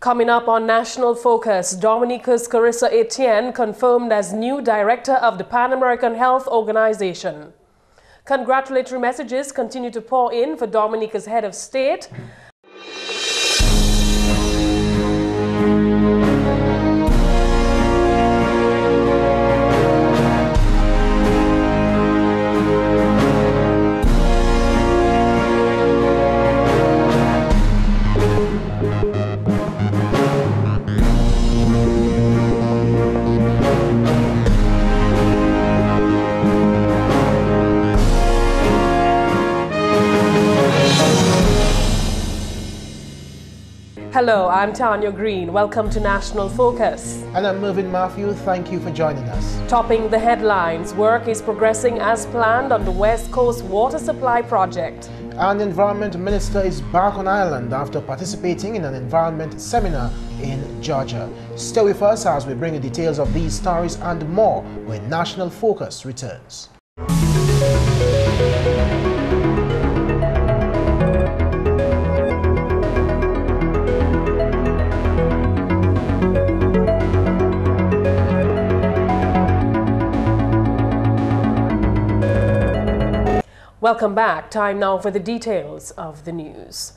Coming up on National Focus, Dominica's Carissa Etienne confirmed as new director of the Pan American Health Organization. Congratulatory messages continue to pour in for Dominica's head of state. Hello, I'm Tarnia Green. Welcome to National Focus. And I'm Mervin. Thank you for joining us. Topping the headlines, work is progressing as planned on the West Coast Water Supply Project. An environment minister is back on island after participating in an environment seminar in Georgia. Stay with us as we bring you details of these stories and more when National Focus returns. Welcome back. Time now for the details of the news.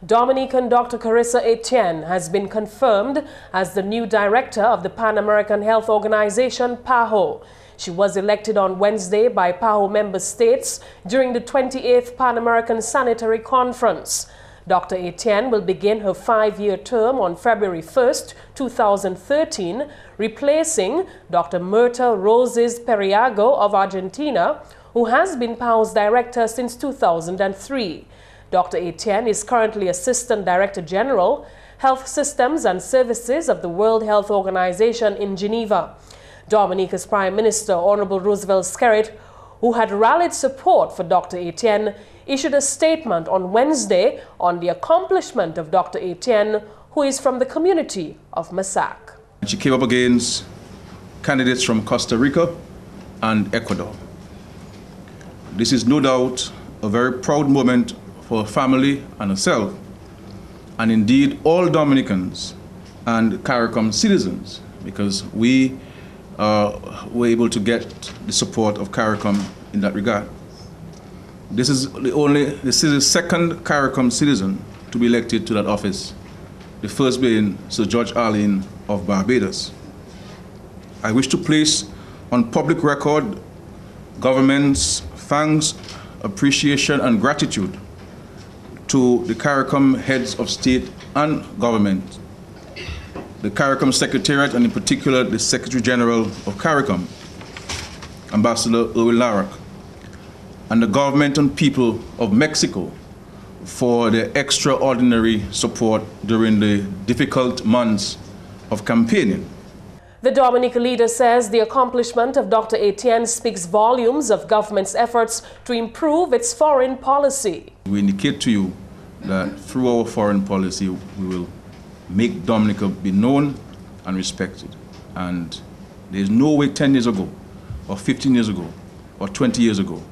Dominican Dr. Carissa Etienne has been confirmed as the new director of the Pan American Health Organization, PAHO. She was elected on Wednesday by PAHO member states during the 28th Pan American Sanitary Conference. Dr. Etienne will begin her 5-year term on February 1st, 2013, replacing Dr. Mirta Roses Periago of Argentina, who has been PAHO's director since 2003. Dr. Etienne is currently Assistant Director General, Health Systems and Services of the World Health Organization in Geneva. Dominica's Prime Minister, Honorable Roosevelt Skerrit, who had rallied support for Dr. Etienne, issued a statement on Wednesday on the accomplishment of Dr. Etienne, who is from the community of Massac. She came up against candidates from Costa Rica and Ecuador. This is no doubt a very proud moment for her family and herself, and indeed all Dominicans and CARICOM citizens, because we were able to get the support of CARICOM in that regard. This is the second CARICOM citizen to be elected to that office, the first being Sir George Arlene of Barbados. I wish to place on public record government's thanks, appreciation, and gratitude to the CARICOM heads of state and government, the CARICOM Secretariat, and in particular the Secretary General of CARICOM, Ambassador Erwin Larak, and the government and people of Mexico for their extraordinary support during the difficult months of campaigning. The Dominica leader says the accomplishment of Dr. Etienne speaks volumes of government's efforts to improve its foreign policy. We indicate to you that through our foreign policy, we will make Dominica be known and respected. And there's no way 10 years ago, or 15 years ago, or 20 years ago,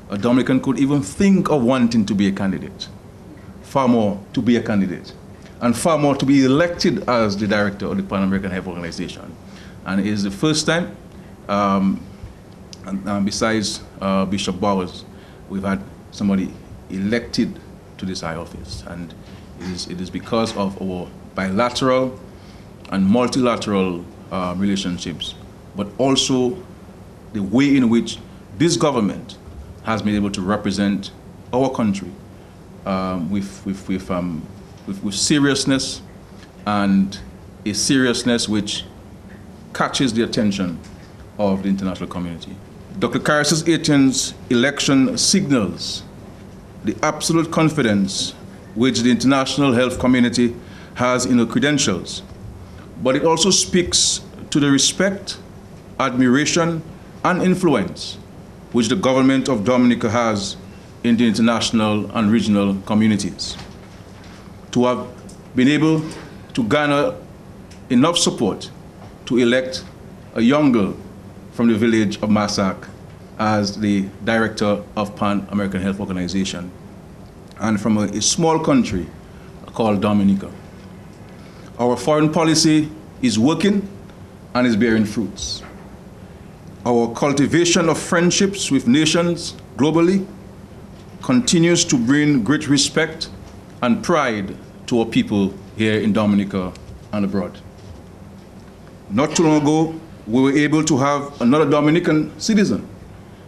a Dominican could even think of wanting to be a candidate. Far more to be a candidate, and far more to be elected as the director of the Pan American Health Organization. And it is the first time, and besides Bishop Bowers, we've had somebody elected to this high office. And it is because of our bilateral and multilateral relationships, but also the way in which this government has been able to represent our country with seriousness, and a seriousness which catches the attention of the international community. Dr. Carissa Etienne's election signals the absolute confidence which the international health community has in her credentials, but it also speaks to the respect, admiration, and influence which the government of Dominica has in the international and regional communities. To have been able to garner enough support to elect a young girl from the village of Massac as the director of Pan American Health Organization, and from a small country called Dominica. Our foreign policy is working and is bearing fruits. Our cultivation of friendships with nations globally continues to bring great respect and pride to our people here in Dominica and abroad. Not too long ago, we were able to have another Dominican citizen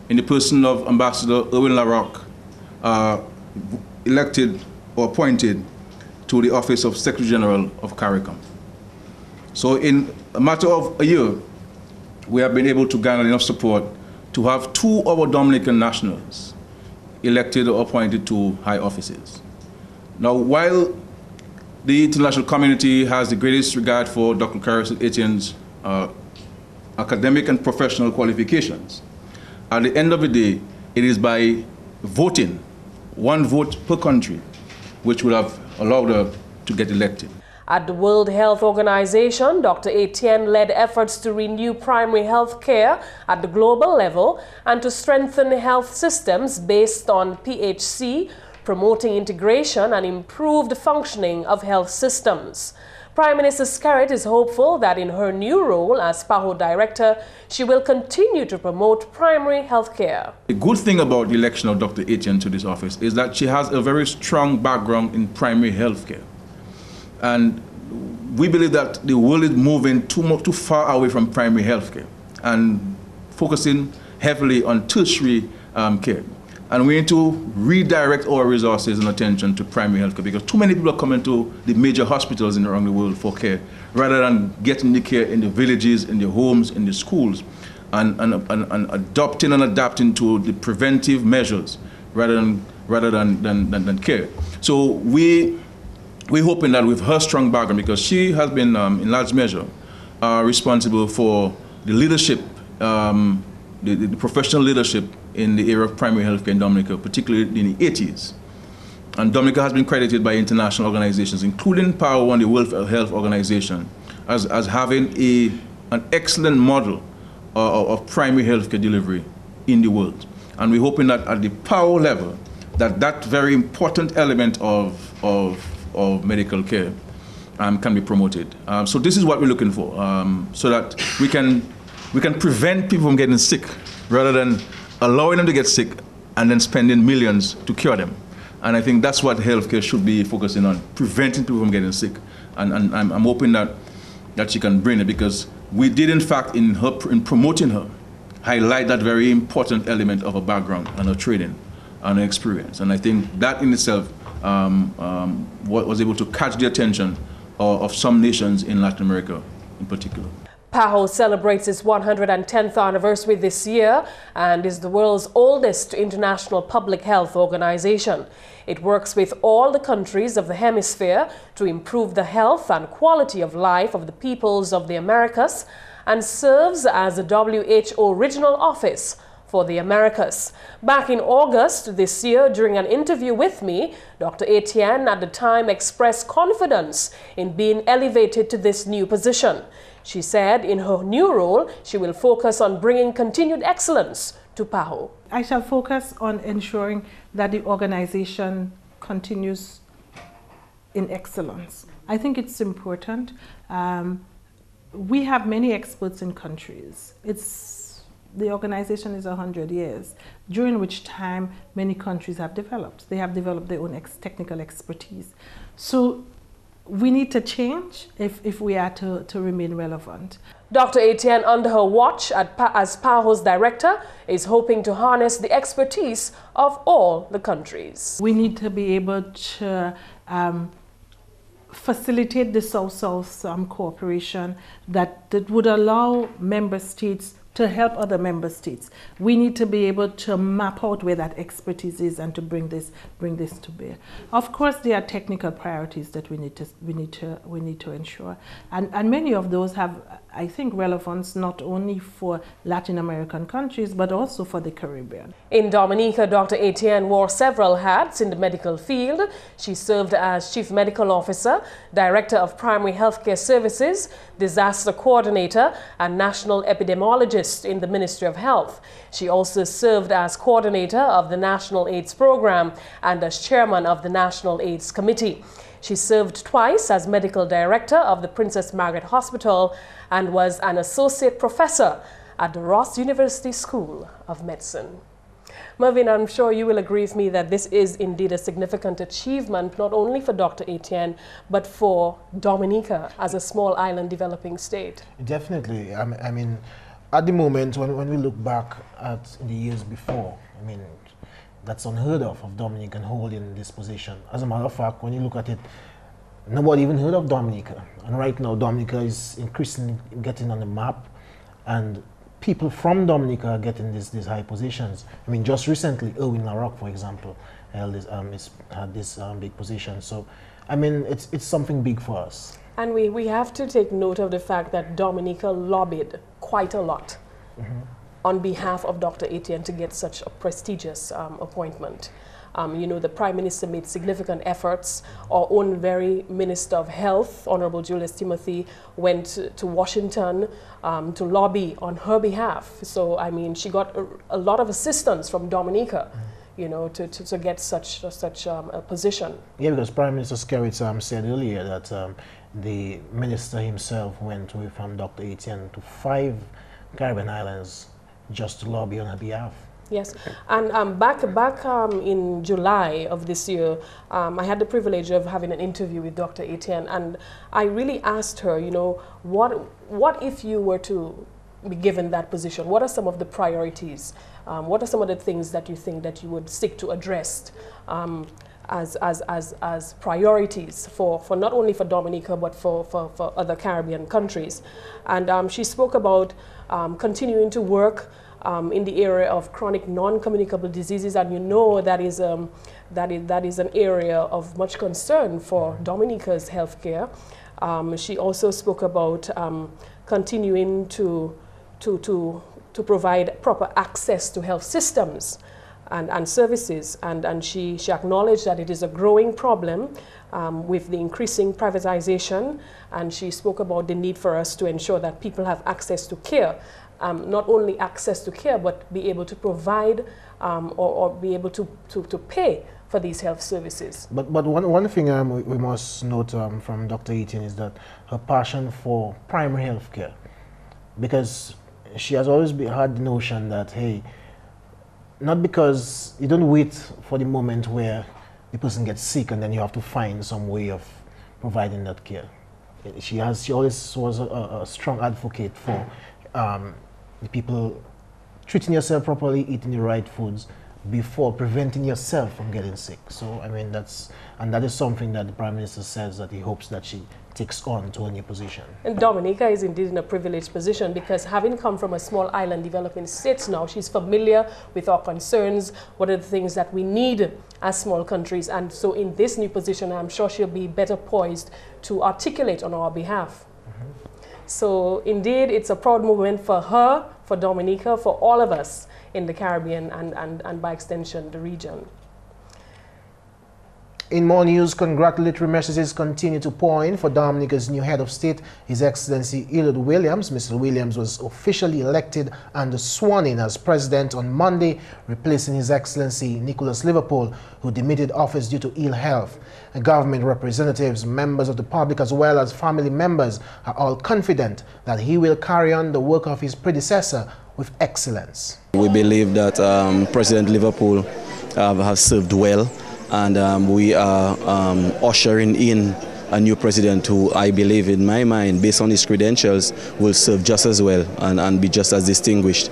in the person of Ambassador Erwin Larocque, elected or appointed to the office of Secretary General of CARICOM. So in a matter of a year, we have been able to garner enough support to have 2 of our Dominican nationals elected or appointed to high offices. Now, while the international community has the greatest regard for Dr. Carissa Etienne's academic and professional qualifications, at the end of the day, it is by voting, 1 vote per country, which would have allowed her to get elected. At the World Health Organization, Dr. Etienne led efforts to renew primary health care at the global level and to strengthen health systems based on PHC, promoting integration and improved functioning of health systems. Prime Minister Skerrit is hopeful that in her new role as PAHO Director, she will continue to promote primary health care. The good thing about the election of Dr. Etienne to this office is that she has a very strong background in primary health care. And we believe that the world is moving too far away from primary health care and focusing heavily on tertiary care. And we need to redirect our resources and attention to primary health care because too many people are coming to the major hospitals around the world for care rather than getting the care in the villages, in the homes, in the schools, and adopting and adapting to the preventive measures rather than care. So we're hoping that with her strong background, because she has been, in large measure, responsible for the leadership, the professional leadership in the area of primary health care in Dominica, particularly in the 80s. And Dominica has been credited by international organizations, including PAHO and the World Health Organization, as having an excellent model of primary health care delivery in the world. And we're hoping that at the PAHO level, that very important element of medical care can be promoted. So this is what we're looking for, so that we can prevent people from getting sick rather than allowing them to get sick and then spending millions to cure them. And I think that's what healthcare should be focusing on, preventing people from getting sick. And I'm hoping that she can bring it, because we did, in fact, in promoting her, highlight that very important element of her background and her training and her experience. And I think that in itself was able to catch the attention of some nations in Latin America in particular. PAHO celebrates its 110th anniversary this year and is the world's oldest international public health organization. It works with all the countries of the hemisphere to improve the health and quality of life of the peoples of the Americas and serves as the WHO regional office for the Americas. Back in August this year, during an interview with me, Dr. Etienne at the time expressed confidence in being elevated to this new position. She said in her new role, she will focus on bringing continued excellence to PAHO. I shall focus on ensuring that the organization continues in excellence. I think it's important. We have many experts in countries. The organization is 100 years, during which time many countries have developed. They have developed their own technical expertise. So we need to change if we are to remain relevant. Dr. Etienne, under her watch as PAHO's director, is hoping to harness the expertise of all the countries. We need to be able to facilitate the South-South cooperation that would allow member states to help other member states. We need to be able to map out where that expertise is and to bring this to bear. Of course, there are technical priorities that we need to ensure, and many of those have, I think, relevance not only for Latin American countries but also for the Caribbean. In Dominica, Dr. Etienne wore several hats in the medical field. She served as Chief Medical Officer, Director of Primary Healthcare Services, Disaster Coordinator, and National Epidemiologist in the Ministry of Health. She also served as coordinator of the National AIDS Program and as chairman of the National AIDS Committee. She served twice as medical director of the Princess Margaret Hospital and was an associate professor at the Ross University School of Medicine. Mervin, I'm sure you will agree with me that this is indeed a significant achievement, not only for Dr. Etienne, but for Dominica as a small island developing state. Definitely. I mean, at the moment, when we look back at the years before, I mean, that's unheard of Dominican holding this position. As a matter of fact, when you look at it, nobody even heard of Dominica. And right now, Dominica is increasingly getting on the map, and people from Dominica are getting these high positions. I mean, just recently, Erwin LaRoque, for example, had this big position. So, I mean, it's something big for us. And we have to take note of the fact that Dominica lobbied quite a lot on behalf of Dr. Etienne to get such a prestigious appointment. You know, the Prime Minister made significant efforts. Our own very Minister of Health, Honorable Julius Timothy, went to Washington to lobby on her behalf. So, I mean, she got a lot of assistance from Dominica, you know, to get such a position. Yeah, because Prime Minister Skerrit said earlier that the minister himself went with Dr. Etienne to 5 Caribbean islands just to lobby on her behalf. Yes, and back in July of this year, I had the privilege of having an interview with Dr. Etienne, and I really asked her, you know, what if you were to be given that position? What are some of the priorities? What are some of the things that you think that you would seek to address as priorities for not only for Dominica but for other Caribbean countries? And she spoke about continuing to work in the area of chronic non-communicable diseases, and you know that is an area of much concern for Dominica's healthcare. She also spoke about continuing to provide proper access to health systems and services, and she acknowledged that it is a growing problem with the increasing privatization, and she spoke about the need for us to ensure that people have access to care. Not only access to care, but be able to provide or be able to pay for these health services. But one thing we must note from Dr. Etienne is that her passion for primary health care, because she has always had the notion that, hey, not because you don't wait for the moment where the person gets sick and then you have to find some way of providing that care. She always was a strong advocate for the people treating yourself properly, eating the right foods before preventing yourself from getting sick. So, I mean, that is something that the Prime Minister says that he hopes that she takes on to a new position. And Dominica is indeed in a privileged position because having come from a small island developing state now, she's familiar with our concerns, what are the things that we need as small countries. And so in this new position, I'm sure she'll be better poised to articulate on our behalf. So indeed, it's a proud moment for her, for Dominica, for all of us in the Caribbean and by extension, the region. In more news, congratulatory messages continue to pour in for Dominica's new head of state, His Excellency Eliud Williams. Mr. Williams was officially elected and sworn in as president on Monday, replacing His Excellency Nicholas Liverpool, who demitted office due to ill health. Government representatives, members of the public, as well as family members are all confident that he will carry on the work of his predecessor with excellence. We believe that President Liverpool has served well, and we are ushering in a new president who, I believe, in my mind, based on his credentials, will serve just as well and be just as distinguished.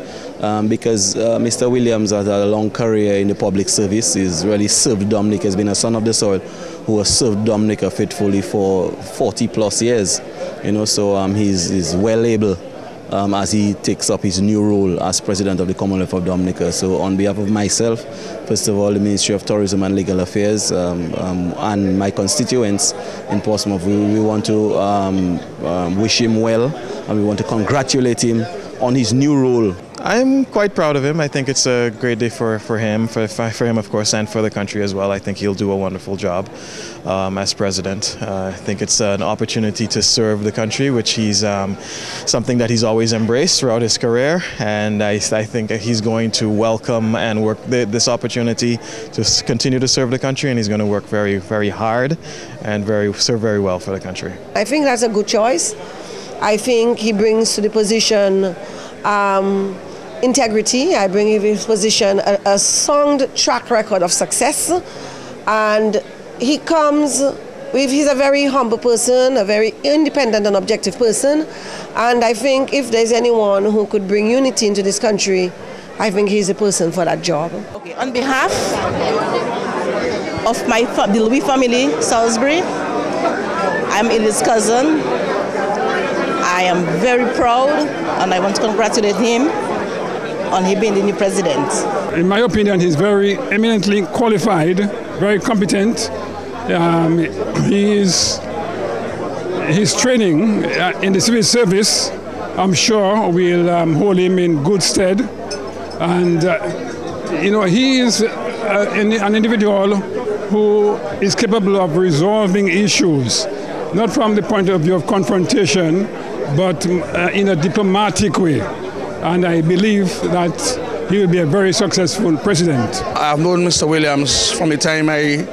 Because Mr. Williams has had a long career in the public service. He's really served Dominica. He's been a son of the soil who has served Dominica faithfully for 40+ years. You know, so he's well able as he takes up his new role as President of the Commonwealth of Dominica. So on behalf of myself, first of all, the Ministry of Tourism and Legal Affairs and my constituents in Portsmouth, we want to wish him well, and we want to congratulate him on his new role I'm quite proud of him. I think it's a great day for him, for him of course, and for the country as well. I think he'll do a wonderful job as president. I think it's an opportunity to serve the country, which he's something that he's always embraced throughout his career, and I think he's going to welcome and work this opportunity to continue to serve the country, and he's going to work very, very hard and serve very well for the country. I think that's a good choice. I think he brings to the position integrity. I bring in his position a sound track record of success, and he comes with, he's a very humble person, a very independent and objective person, and I think if there's anyone who could bring unity into this country, I think he's the person for that job. Okay, on behalf of the Louis family, Salisbury, I'm Edith's cousin. I am very proud, and I want to congratulate him on him being the new president. In my opinion, he's very eminently qualified, very competent. His training in the civil service, I'm sure, will hold him in good stead. And he is an individual who is capable of resolving issues, not from the point of view of confrontation, but in a diplomatic way. And I believe that he will be a very successful president. I've known Mr. Williams from the time I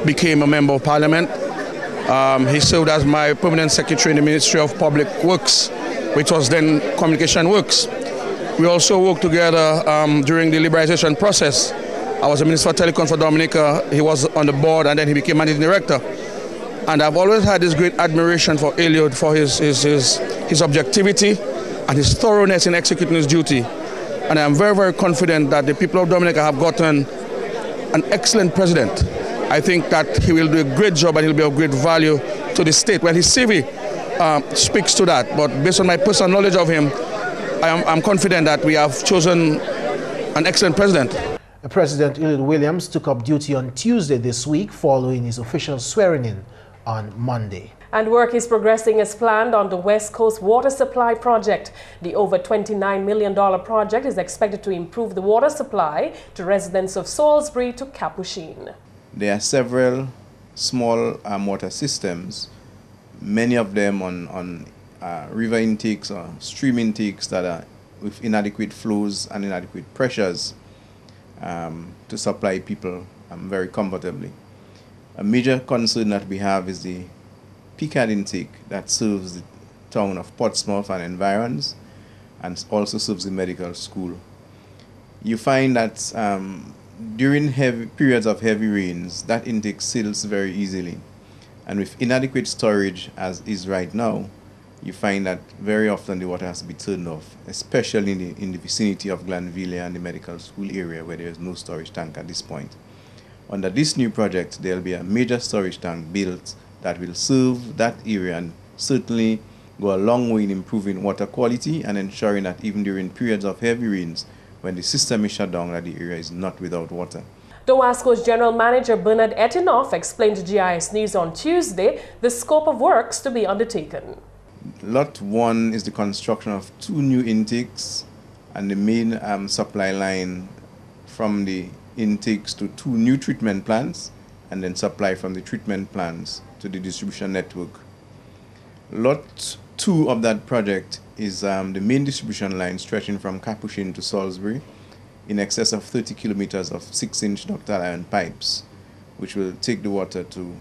became a member of Parliament. He served as my permanent secretary in the Ministry of Public Works, which was then Communication Works. We also worked together during the liberalization process. I was a Minister for Telecom for Dominica. He was on the board, and then he became Managing Director. And I've always had this great admiration for Eliud, for his objectivity and his thoroughness in executing his duty. And I'm very, very confident that the people of Dominica have gotten an excellent president. I think that he will do a great job and he'll be of great value to the state. Well, his CV speaks to that, but based on my personal knowledge of him, I'm confident that we have chosen an excellent president. President Eliud Williams took up duty on Tuesday this week following his official swearing-in on Monday. And work is progressing as planned on the West Coast Water Supply Project. The over $29 million project is expected to improve the water supply to residents of Salisbury to Capuchin. There are several small water systems, many of them on river intakes or stream intakes that are with inadequate flows and inadequate pressures to supply people very comfortably. A major concern that we have is the PCAD intake that serves the town of Portsmouth and environs, and also serves the medical school. You find that during periods of heavy rains, that intake seals very easily. And with inadequate storage, as is right now, you find that very often the water has to be turned off, especially in the vicinity of Glanville and the medical school area where there is no storage tank at this point. Under this new project, there will be a major storage tank built that will serve that area and certainly go a long way in improving water quality and ensuring that even during periods of heavy rains, when the system is shut down, that the area is not without water. DOWASCO's General Manager Bernard Etinoff explained to GIS News on Tuesday the scope of works to be undertaken. Lot 1 is the construction of 2 new intakes and the main supply line from the intakes to 2 new treatment plants, and then supply from the treatment plants to the distribution network. Lot 2 of that project is the main distribution line stretching from Capuchin to Salisbury in excess of 30 kilometers of 6-inch ductile iron pipes, which will take the water to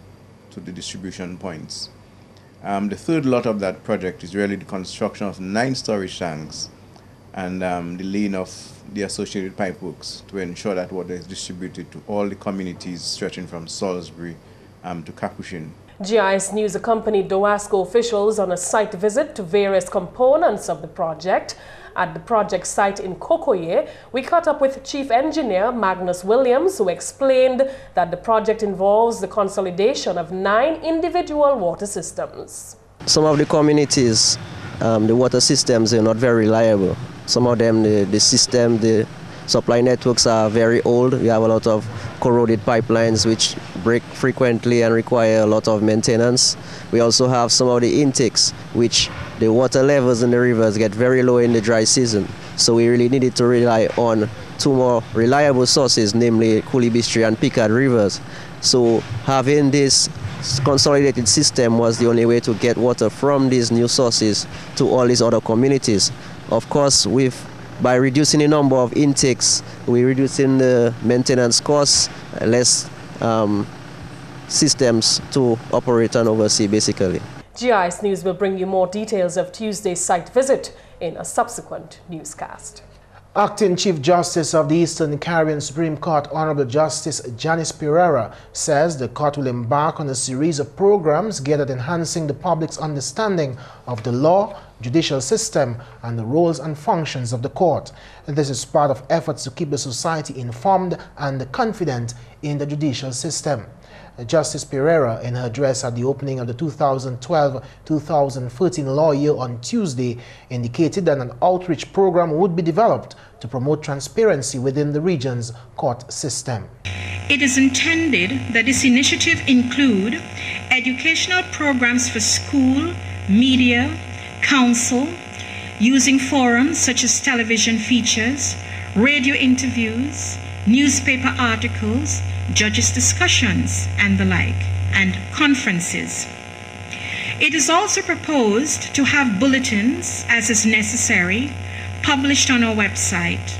the distribution points. The third lot of that project is really the construction of 9 storage tanks and the laying of the associated pipeworks to ensure that water is distributed to all the communities stretching from Salisbury to Capuchin. GIS News accompanied DOWASCO officials on a site visit to various components of the project. At the project site in Kokoye, we caught up with Chief Engineer Magnus Williams, who explained that the project involves the consolidation of 9 individual water systems. Some of the communities, the water systems are not very reliable. Some of them, the supply networks are very old. We have a lot of corroded pipelines which break frequently and require a lot of maintenance. We also have some of the intakes which the water levels in the rivers get very low in the dry season. So we really needed to rely on two more reliable sources, namely Coolibistri and Picard rivers. So having this consolidated system was the only way to get water from these new sources to all these other communities. Of course, by reducing the number of intakes, we're reducing the maintenance costs, less systems to operate and oversee, basically. GIS News will bring you more details of Tuesday's site visit in a subsequent newscast. Acting Chief Justice of the Eastern Caribbean Supreme Court, Honorable Justice Janice Pereira, says the court will embark on a series of programs geared at enhancing the public's understanding of the law, judicial system, and the roles and functions of the court. This is part of efforts to keep the society informed and confident in the judicial system. Justice Pereira, in her address at the opening of the 2012-2013 law year on Tuesday, indicated that an outreach program would be developed to promote transparency within the region's court system. It is intended that this initiative include educational programs for school, media, council, using forums such as television features, radio interviews, newspaper articles, judges' discussions, and the like, and conferences. It is also proposed to have bulletins, as is necessary, published on our website,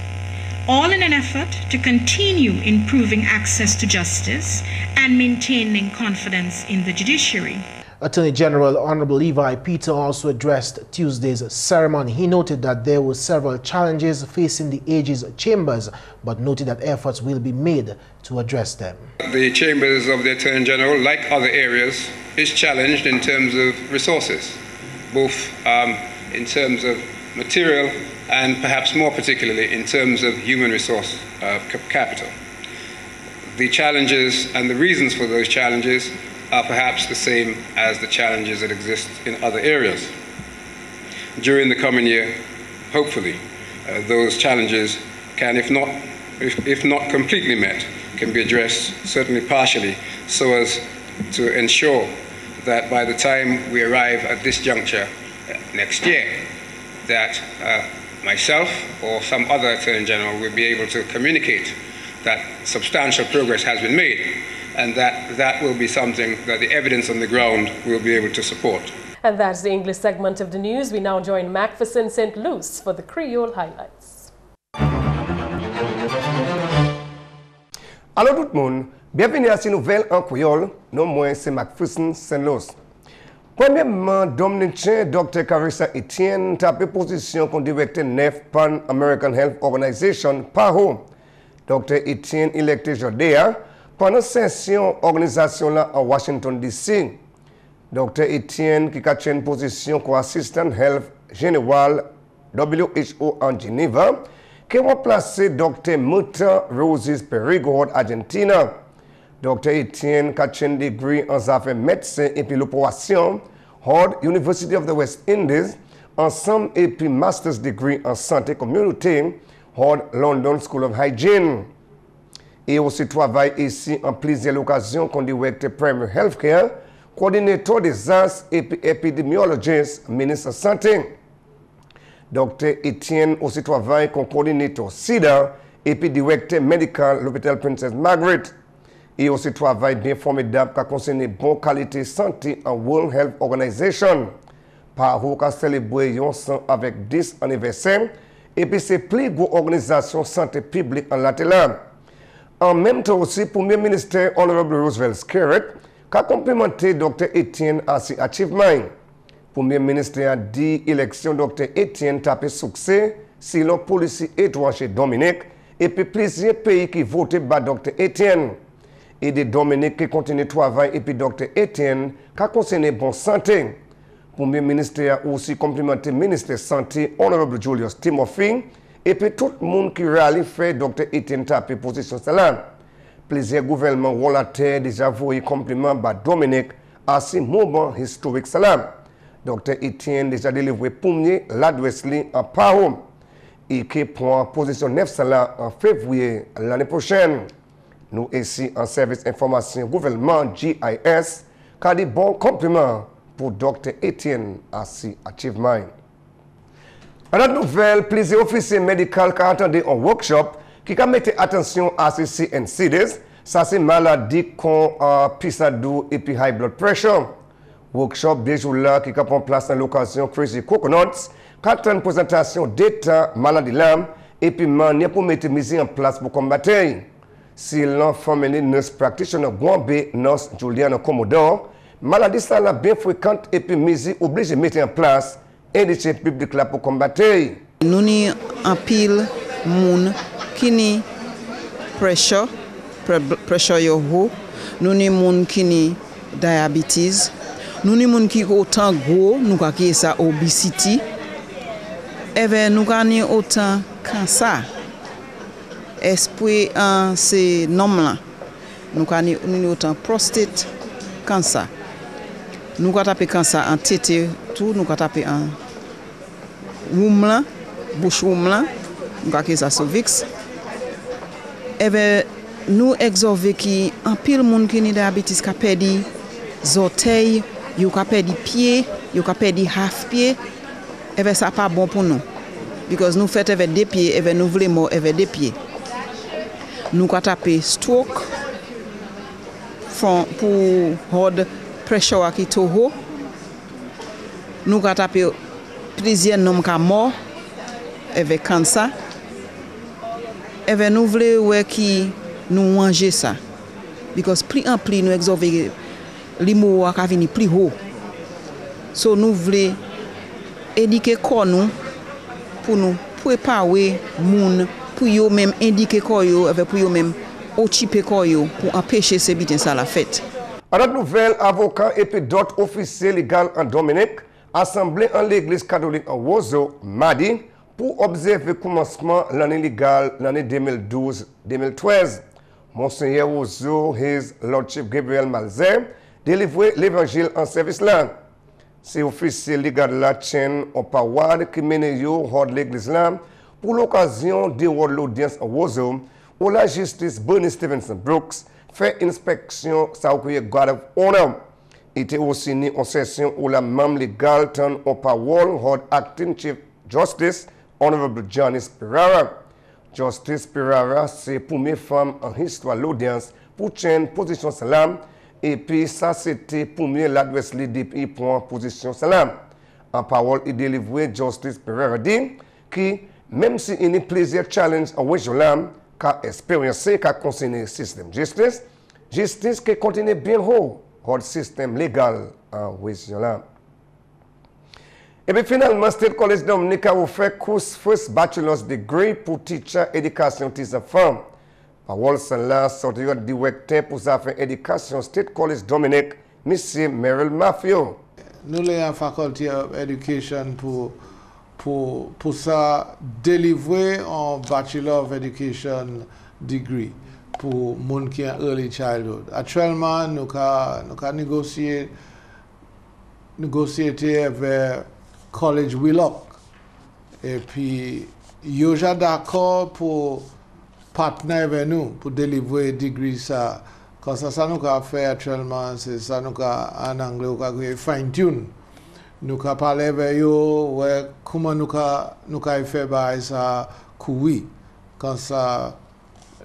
all in an effort to continue improving access to justice and maintaining confidence in the judiciary. Attorney General Honorable Levi Peter also addressed Tuesday's ceremony. He noted that there were several challenges facing the Aegis chambers, but noted that efforts will be made to address them. The chambers of the Attorney General, like other areas, is challenged in terms of resources, both in terms of material and perhaps more particularly in terms of human resource capital. The challenges and the reasons for those challenges are perhaps the same as the challenges that exist in other areas. During the coming year, hopefully, those challenges can, if not completely met, can be addressed, certainly partially, so as to ensure that by the time we arrive at this juncture next year, that myself or some other Attorney General will be able to communicate that substantial progress has been made, and that will be something that the evidence on the ground will be able to support. And that's the English segment of the news. We now join Macpherson St. Louis for the Creole highlights. Allô tout le monde, bienvenue à cette nouvelle en créole. Non moins c'est Macpherson St. Louis. Premièrement, Dominicien Dr. Carissa Etienne tapé position comme directeur NEF Pan American Health Organization PAHO. Dr. Etienne électé aujourd'hui pendant session organisation là en Washington DC. Dr. Etienne qui a une position comme assistant health général WHO en Geneva, qui a remplacé Dr. Muta Roses Perigo Argentina. Dr. Etienne qui a un degré en affaires médecine et puis l'opération Hard University of the West Indies, ensemble et puis master's degree en santé communauté Hard London School of Hygiene. Et aussi travaille ici en plusieurs occasions comme directeur Premier Healthcare, coordinateur des AS et épidémiologiste, ministre de Santé. Dr. Etienne aussi travaille comme coordinateur SIDA et puis directeur médical à l'hôpital Princess Margaret. Et aussi travaille bien formidable qui concerne bonne qualité santé en World Health Organization. Par où qu'a célébré avec 10 anniversaires et puis c'est plus grande organisation santé publique en Latélane. En même temps aussi, Premier ministre Honorable Roosevelt Skerritt a complimenté Dr. Etienne à ses achievements. Premier ministre a dit l'élection Dr. Etienne tapé succès si la police étoile chez Dominique et puis plusieurs pays qui votaient par Dr. Etienne. Et des Dominiques qui continuent de travailler et puis Dr. Etienne qui a concerné bonne santé. Premier ministre a aussi complimenté le ministre de la Santé Honorable Julius Timothy et puis tout le monde qui rallie fait Dr. Etienne tapé position cela. Plusieurs gouvernements volontaires déjà voué compliment à Dominique à ce moment historique cela. Dr. Etienne déjà délivré premier l'adresse en Pahom et qui prend position 9 cela en février l'année prochaine. Nous ici en service information gouvernement GIS qui a des bons compliments pour Dr. Etienne à ce achievement. Dans la nouvelle, plusieurs officiers médicaux qui attendaient un workshop qui a mis attention à ces CNCDs, ça c'est maladie qu'on pisadou et puis high blood pressure. Workshop des jours là qui a pris place dans l'occasion Crazy Coconuts, qui a une présentation d'état maladie l'âme et puis manière pour mettre mise en place pour combattre. Si l'enfant mené nurse practitioner Guambe, nurse Juliana Commodore, maladie ça là bien fréquente et puis mise obligé de mettre en place indice public là pour combattre. Nous ni en pile moun qui ni pressure yo haut, nous ni moun qui ni diabetes, nous ni moun qui autant gros, nous ka ki ça obesity. Et nous ka ni autant cancer. Esprit c'est nom là. Nous ka ni autant prostate cancer. Nous ka taper cancer en tété tout, nous ka taper en womb là, bouche womb là, nous ka ki ça cervix. Et nous observons qui en pile monde qui ni diabète ka perdi orteil, yo ka perdi pied, yo ka perdi half pied. Et ça pas bon pour nous. Because nous fait avec des pieds et nous voulons mort avec des pieds. Nous ka taper stroke pour hold pressure qui to haut. Nous ka taper plusieurs noms ka mort avec cancer. Et nous voulons ouais qui nous manger ça. Because plus en plus nous exorber l'humour qui vient plus haut. So nous voulons éduquer corps nous pour nous préparer moun pour yo même indiquer corps yo avec pour yo même occuper corps yo pour empêcher ces bitin ça la fête. À notre nouvelle, avocat et puis d'autres officiers légaux en Dominique assemblés en l'église catholique en Wozo mardi pour observer le commencement de l'année légale, l'année 2012-2013. Monseigneur Wozo, His Lordship Gabriel Malzer, délivré l'évangile en service là. Ces officiers légaux là tiennent au parade qui mène yo hors de l'église là pour l'occasion de l'audience en Wozo où la justice Bernie Stevenson Brooks fait inspection ça au God of Honor. Il était aussi né en session où la membre légale tient au parole hors acting chief justice Honorable Janice Pirara. Justice Pirara, c'est la première femme en histoire de l'audience pour tenir position salam. Et puis ça, c'était la première l'adresse depuis pour position salam. En parole, il délivrait Justice Pirara dit que même si il y a plusieurs challenges en West-Jolam, qu'a expérimenté, qu'a concerné le système de justice, justice qui continue bien haut dans le système légal en West-Jolam. Et puis finalement, State College Dominica a offert course first bachelor's degree pour teacher éducation des enfants. Parole celle-là, sorti le directeur pour sa faire éducation State College Dominique, M. Mervin Mafio. Nous avons la faculty of education pour ça délivrer un bachelor of education degree pour les gens qui ont early childhood. Actuellement, nous avons négocié avec College Willock. Et puis, ils sont d'accord pour partner avec nous pour délivrer un degré ça. Quand ça nous a fait actuellement, c'est ça nous a en anglais nous a fine tune. Nous a parlé avec eux comment nous a fait ça oui. Quand ça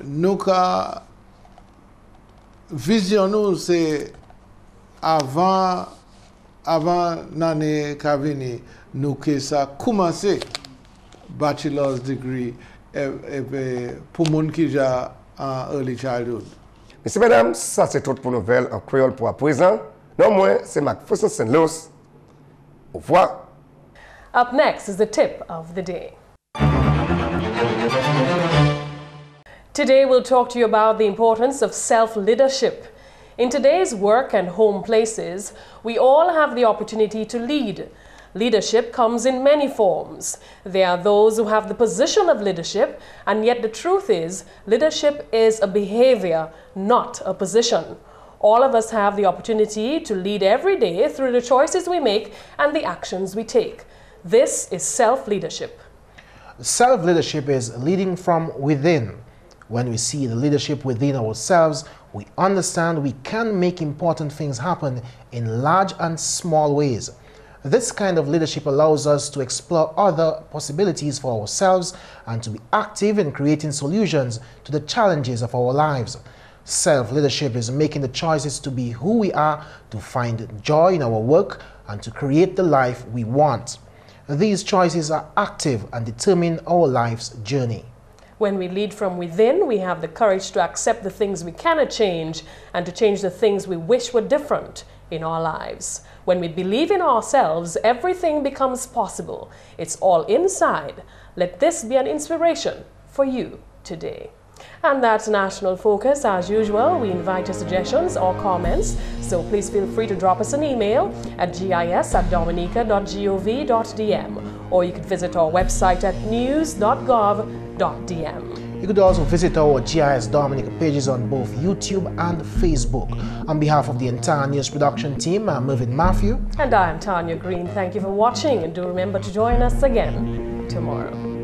nous a vision nous c'est avant l'année qui vient, nous que ça commencé bachelor's degree pour les gens qui ont en early childhood. Messieurs, mesdames, ça c'est tout pour nouvelle en créole pour à présent. Non, moi, c'est Macpherson Saint-Louis. Au revoir. Up next is the tip of the day. Today we'll talk to you about the importance of self-leadership. In today's work and home places, we all have the opportunity to lead. Leadership comes in many forms. There are those who have the position of leadership, and yet the truth is, leadership is a behavior, not a position. All of us have the opportunity to lead every day through the choices we make and the actions we take. This is self-leadership. Self-leadership is leading from within. When we see the leadership within ourselves, we understand we can make important things happen in large and small ways. This kind of leadership allows us to explore other possibilities for ourselves and to be active in creating solutions to the challenges of our lives. Self-leadership is making the choices to be who we are, to find joy in our work, and to create the life we want. These choices are active and determine our life's journey. When we lead from within, we have the courage to accept the things we cannot change and to change the things we wish were different in our lives. When we believe in ourselves, everything becomes possible. It's all inside. Let this be an inspiration for you today. And that's National Focus. As usual, we invite your suggestions or comments, so please feel free to drop us an email at gis@dominica.gov.dm, or you could visit our website at news.gov.dm. You could also visit our GIS Dominica pages on both YouTube and Facebook. On behalf of the entire news production team, I'm Mervin Matthew. And I'm Tarnia Green. Thank you for watching, and do remember to join us again tomorrow.